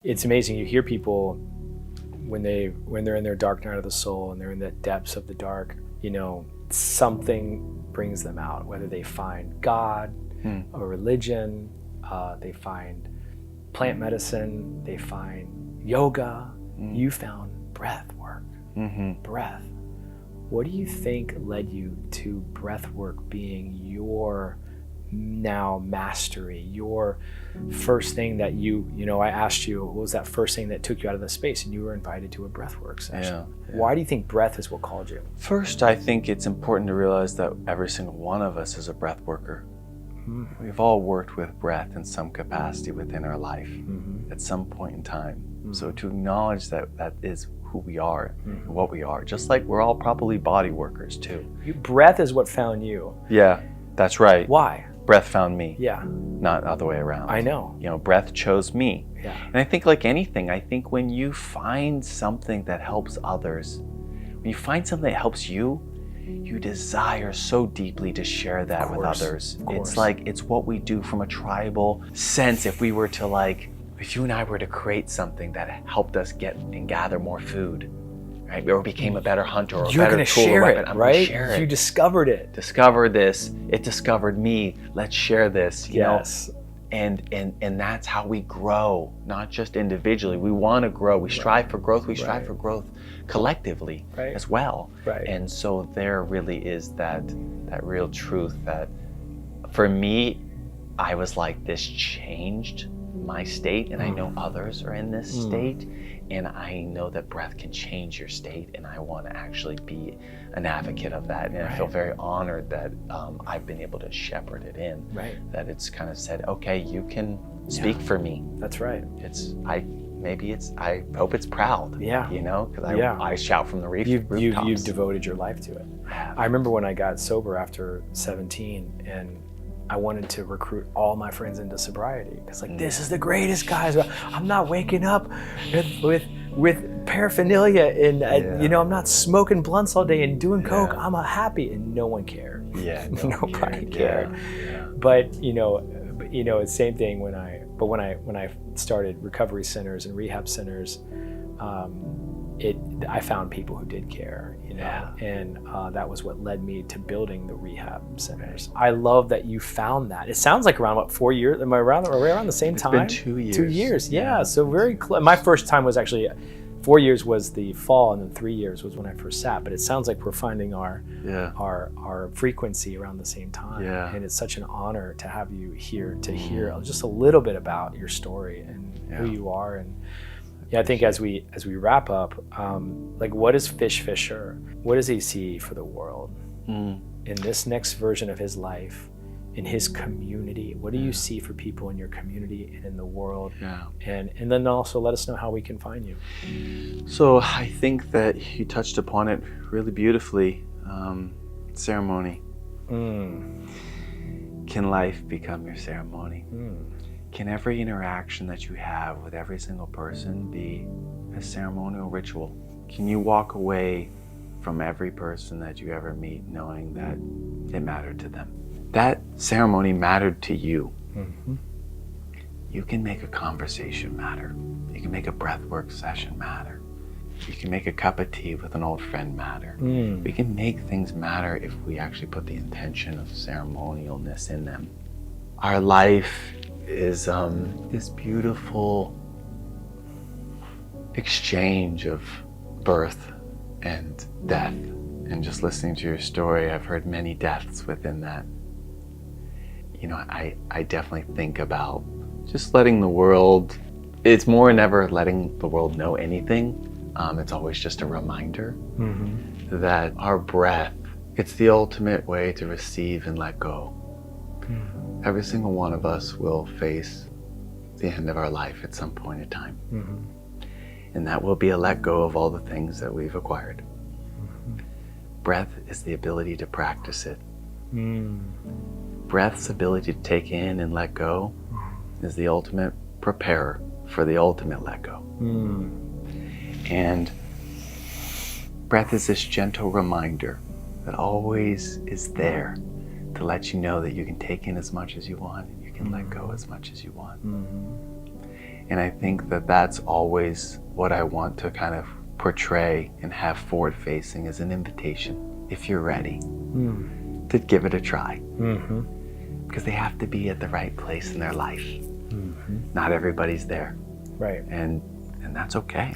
It's amazing. You hear people when they're in their dark night of the soul and they're in the depths of the dark, something brings them out, whether they find God, a religion, they find plant medicine, they find yoga. You found breath work. Breath. What do you think led you to breath work being your now mastery, your first thing that I asked you, what was that first thing that took you out of the space, and you were invited to a breathwork session? Yeah. Why do you think breath is what called you? First, I think it's important to realize that every single one of us is a breath worker. We've all worked with breath in some capacity within our life at some point in time. So to acknowledge that is who we are and what we are, just like we're all probably body workers too. Breath is what found you. Yeah, that's right. Why? Breath found me. Yeah. Not the other way around. I know. Breath chose me. Yeah. And I think like anything, I think when you find something that helps others, when you find something that helps you, you desire so deeply to share that with others. It's what we do from a tribal sense. If we were to if you and I were to create something that helped us get and gather more food, right? Or became a better hunter or a better tool or weapon. I'm gonna share it. You discovered it. Discovered this. It discovered me. Let's share this. You know? And that's how we grow, not just individually. We want to grow. We strive for growth. We strive for growth collectively as well. Right. And so there really is that real truth that for me, I was like, this changed my state, and I know others are in this state, and I know that breath can change your state, and I want to actually be an advocate of that. And I feel very honored that I've been able to shepherd it in. Right. That it's kind of said, okay, you can speak for me. That's right. I hope it's proud. Yeah. Because I shout from the rooftops. You've devoted your life to it. I remember when I got sober after 17, and I wanted to recruit all my friends into sobriety. It's like, this is the greatest, guys. I'm not waking up with paraphernalia and I'm not smoking blunts all day and doing coke. I'm happy, and no one cared. Yeah, nobody cared. Yeah. But it's same thing when I started recovery centers and rehab centers. I found people who did care, and that was what led me to building the rehab centers. I love that you found that. It sounds like around 4 years. Am I around the same time? It's been 2 years. 2 years, yeah. So very close. My first time was actually 4 years was the fall, and then 3 years was when I first sat. But it sounds like we're finding our frequency around the same time. Yeah. And it's such an honor to have you here to hear just a little bit about your story and who you are. And I think as we wrap up, what is Fish Fischer? What does he see for the world in this next version of his life, in his community? What do you see for people in your community and in the world? Yeah. And then also let us know how we can find you. So I think that you touched upon it really beautifully. Ceremony. Can life become your ceremony? Can every interaction that you have with every single person be a ceremonial ritual? Can you walk away from every person that you ever meet knowing that it mattered to them? That ceremony mattered to you. You can make a conversation matter. You can make a breathwork session matter. You can make a cup of tea with an old friend matter. We can make things matter if we actually put the intention of ceremonialness in them. Our life is this beautiful exchange of birth and death. And just listening to your story, I've heard many deaths within that. I definitely think about just letting the world, it's more never letting the world know anything. It's always just a reminder that our breath, it's the ultimate way to receive and let go. Every single one of us will face the end of our life at some point in time. And that will be a let go of all the things that we've acquired. Breath is the ability to practice it. Breath's ability to take in and let go is the ultimate preparer for the ultimate let go. And breath is this gentle reminder that always is there to let you know that you can take in as much as you want and you can let go as much as you want. And I think that that's always what I want to kind of portray and have forward facing as an invitation, if you're ready, to give it a try. Because they have to be at the right place in their life. Not everybody's there. Right. And that's okay.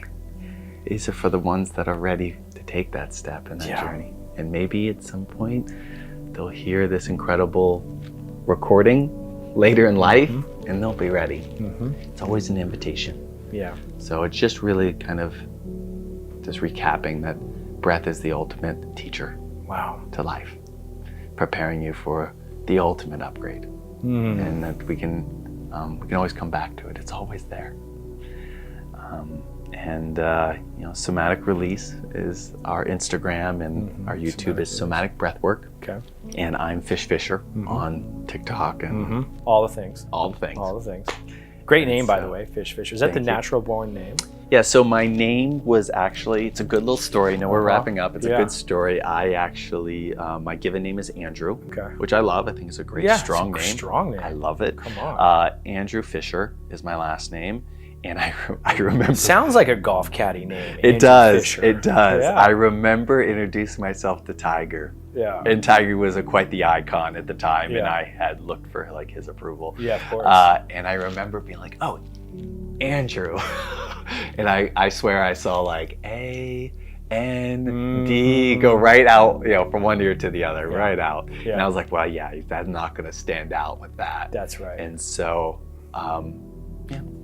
These are for the ones that are ready to take that step in that journey. And maybe at some point they'll hear this incredible recording later in life and they'll be ready. It's always an invitation. Yeah. So it's just really kind of just recapping that breath is the ultimate teacher. Wow. To life, preparing you for the ultimate upgrade, and that we can always come back to it. It's always there. Somatic Release is our Instagram, and our YouTube is Somatic Breathwork. Okay. And I'm Fish Fischer on TikTok and all the things. All the things. All the things. Great name, by the way, Fish Fischer. Is that the natural born name? Yeah, so my name was actually, it's a good little story. Now we're wrapping up. It's a good story. I actually, my given name is Andrew, which I love. I think it's a great, strong name. Strong name. I love it. Come on. Andrew Fischer is my last name. And I remember. Sounds like a golf caddy name. It does. Fischer. It does. Yeah. I remember introducing myself to Tiger. Yeah. And Tiger was quite the icon at the time, and Yeah. I had looked for like his approval. Yeah, of course. And I remember being like, "Oh, Andrew," and I swear I saw like A N D go right out, from one ear to the other, right out. Yeah. And I was like, "Well, yeah, that's not going to stand out with that." That's right. And so.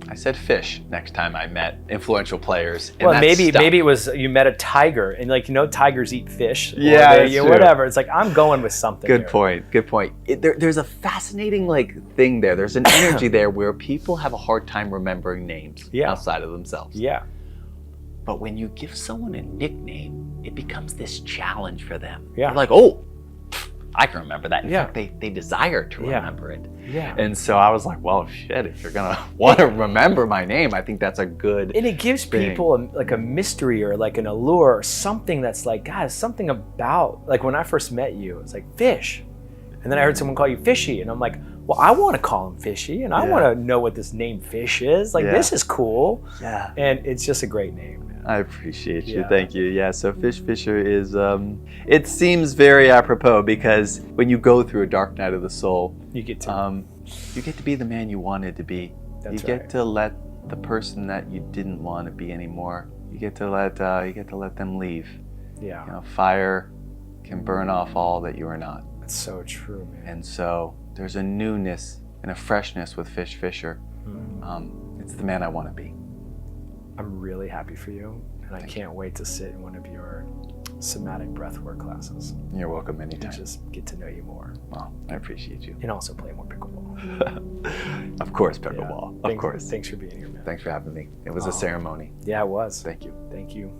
I said fish next time I met influential players. And well, maybe it was you met a tiger and tigers eat fish. Yeah, whatever. It's like I'm going with something. Good point. There's a fascinating thing there. There's an energy there where people have a hard time remembering names outside of themselves. Yeah. But when you give someone a nickname, it becomes this challenge for them. Yeah. They're like, oh, I can remember that. In Yeah. fact, they desire to remember it. Yeah. And so I was like, well, shit, if you're going to want to remember my name, I think that's a good And it gives people a mystery or like an allure or something that's like, God, something about, like when I first met you, it's like fish. And then I heard someone call you Fishy. And I'm like, well, I want to call him Fishy. And I want to know what this name Fish is. Like, this is cool. Yeah. And it's just a great name. I appreciate you. Thank you. Yeah, so Fish Fischer is, it seems very apropos because when you go through a dark night of the soul, you get to be the man you wanted to be. That's you get to let the person that you didn't want to be anymore, you get to let them leave. Yeah. Fire can burn off all that you are not. That's so true, man. And so there's a newness and a freshness with Fish Fischer. It's the man I want to be. I'm really happy for you, and I can't wait to sit in one of your somatic breathwork classes. You're welcome anytime. And just get to know you more. Well, I appreciate you. And also play more pickleball. Of course, pickleball. Of course. Thanks for being here, man. Thanks for having me. It was a ceremony. Yeah, it was. Thank you. Thank you.